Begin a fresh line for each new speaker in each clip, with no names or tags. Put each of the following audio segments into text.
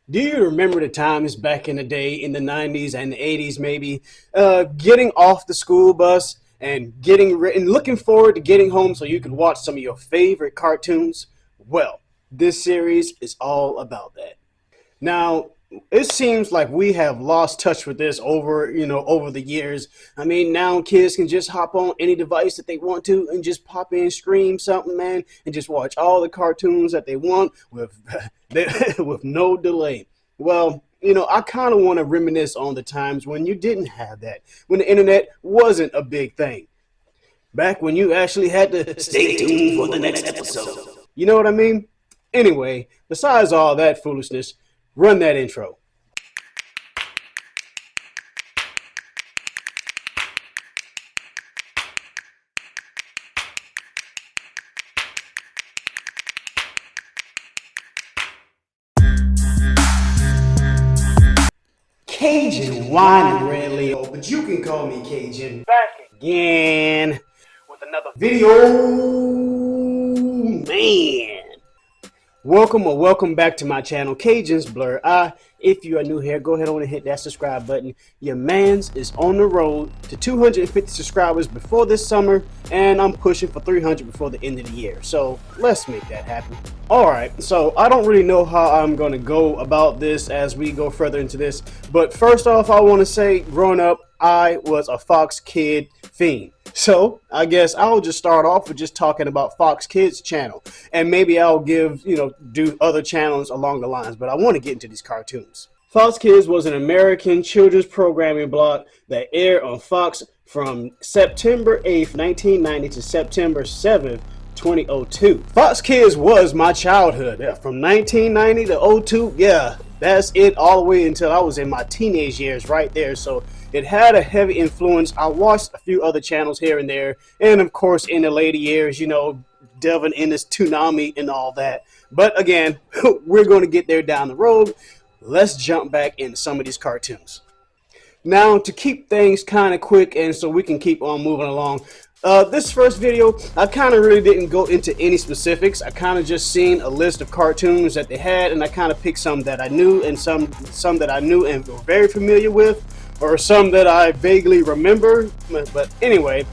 Do you remember the times back in the day in the 90s and the 80s maybe, getting off the school bus and and looking forward to getting home so you could watch some of your favorite cartoons? Well, this series is all about that. Now, it seems like we have lost touch with this over the years. I mean, now kids can just hop on any device that they want to and just pop in, stream something, man, and just watch all the cartoons that they want with with no delay. Well, I kind of want to reminisce on the times when you didn't have that, when the internet wasn't a big thing. Back when you actually had to stay tuned for the next episode. You know what I mean? Anyway, besides all that foolishness, run that intro. Cajun wine and red Leo, but you can call me Cajun. Back again with another video, man. Welcome back to my channel, Cajun's Blerd. If you are new here, go ahead on and hit that subscribe button. Your mans is on the road to 250 subscribers before this summer, and I'm pushing for 300 before the end of the year. So let's make that happen. Alright, so I don't really know how I'm going to go about this as we go further into this, but first off, I want to say, growing up, I was a Fox Kid fiend. So I guess I'll just start off with just talking about Fox Kids channel, and maybe I'll do other channels along the lines, but I want to get into these cartoons. Fox Kids was an American children's programming block that aired on Fox from September 8th, 1990 to September 7th, 2002. Fox Kids was my childhood. Yeah, from 1990 to '02, yeah, that's it all the way until I was in my teenage years right there. So it had a heavy influence. I watched a few other channels here and there, and of course in the later years, delving in this tsunami and all that. But again, we're going to get there down the road. Let's jump back into some of these cartoons. Now, to keep things kind of quick and so we can keep on moving along, this first video, I kind of really didn't go into any specifics. I kind of just seen a list of cartoons that they had, and I kind of picked some that I knew and some that I knew and were very familiar with, or some that I vaguely remember. But anyway,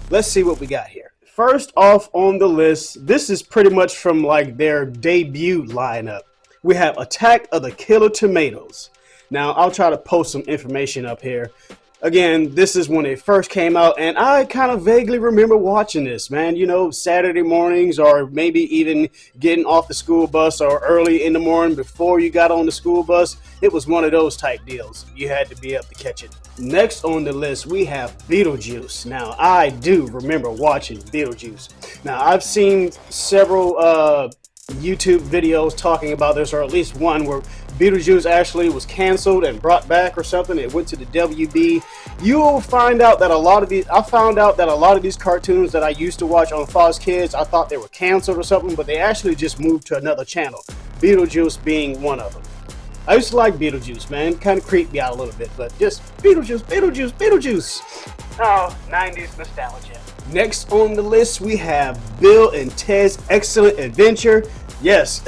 let's see what we got here. First off on the list, this is pretty much from like their debut lineup. We have Attack of the Killer Tomatoes. Now, I'll try to post some information up here. Again, this is when it first came out, and I kind of vaguely remember watching this, man. Saturday mornings, or maybe even getting off the school bus or early in the morning before you got on the school bus. It was one of those type deals. You had to be up to catch it. Next on the list, we have Beetlejuice. Now, I do remember watching Beetlejuice. Now, I've seen several YouTube videos talking about this, or at least one where Beetlejuice actually was canceled and brought back or something. It went to the WB. You'll find out that I found out that a lot of these cartoons that I used to watch on Fox Kids, I thought they were canceled or something, but they actually just moved to another channel. Beetlejuice being one of them. I used to like Beetlejuice, man. Kind of creeped me out a little bit, but just Beetlejuice, Beetlejuice, Beetlejuice. Oh, 90s nostalgia. Next on the list, we have Bill and Ted's Excellent Adventure. Yes,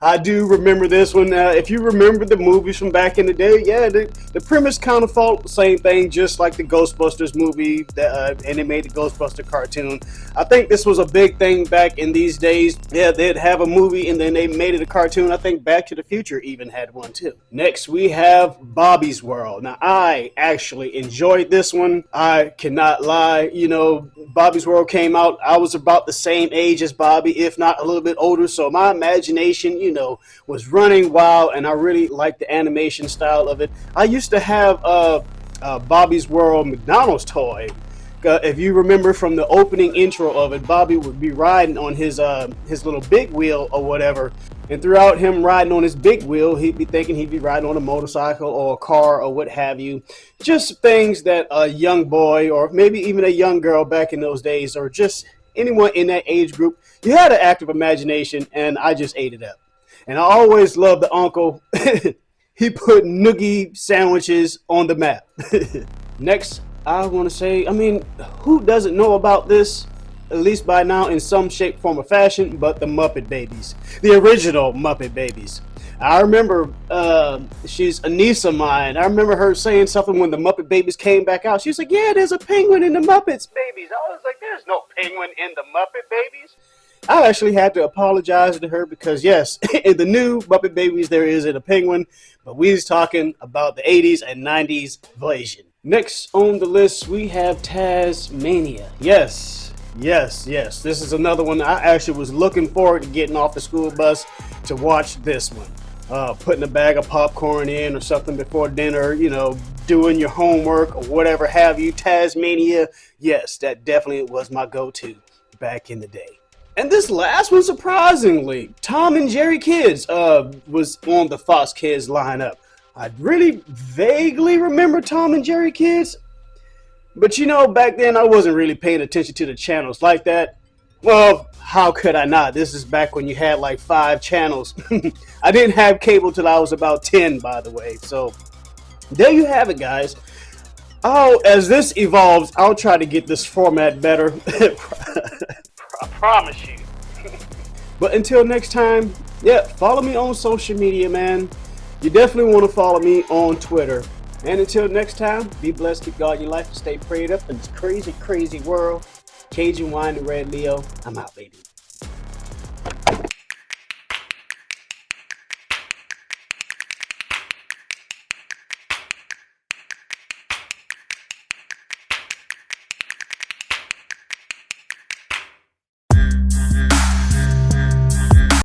I do remember this one. If you remember the movies from back in the day, yeah, the premise kind of followed the same thing, just like the Ghostbusters movie, and they made the Ghostbuster cartoon. I think this was a big thing back in these days. Yeah, they'd have a movie and then they made it a cartoon. I think Back to the Future even had one too. Next, we have Bobby's World. Now, I actually enjoyed this one. I cannot lie. Bobby's World came out. I was about the same age as Bobby, if not a little bit older. So my imagination, was running wild, and I really liked the animation style of it. I used to have Bobby's World McDonald's toy. If you remember from the opening intro of it, Bobby would be riding on his little big wheel or whatever, and throughout him riding on his big wheel, he'd be thinking he'd be riding on a motorcycle or a car or what have you. Just things that a young boy or maybe even a young girl back in those days, or just anyone in that age group, you had an active imagination, and I just ate it up. And I always loved the uncle. He put noogie sandwiches on the map. Next, I want to say, who doesn't know about this, at least by now in some shape, form, or fashion, but the Muppet Babies. The original Muppet Babies. I remember she's a niece of mine. I remember her saying something when the Muppet Babies came back out. She's like, yeah, there's a penguin in the Muppets Babies. I was like, there's no penguin in the Muppet Babies. I actually had to apologize to her because, yes, in the new Muppet Babies, there isn't a penguin, but we was talking about the 80s and 90s version. Next on the list, we have Tasmania. Yes. This is another one. I actually was looking forward to getting off the school bus to watch this one. Putting a bag of popcorn in or something before dinner, you know, doing your homework or whatever have you. Tasmania, yes, that definitely was my go-to back in the day. And this last one, surprisingly, Tom and Jerry Kids was on the Fox Kids lineup. I really vaguely remember Tom and Jerry Kids, but you know, back then I wasn't really paying attention to the channels like that. Well, how could I not? This is back when you had like 5 channels. I didn't have cable till I was about 10, by the way. So there you have it, guys. Oh, as this evolves, I'll try to get this format better. I promise you. But until next time, yeah, follow me on social media, man. You definitely want to follow me on Twitter. And until next time, be blessed, keep God in your life, and stay prayed up in this crazy, crazy world. Cajun Wine and Red Leo, I'm out, baby.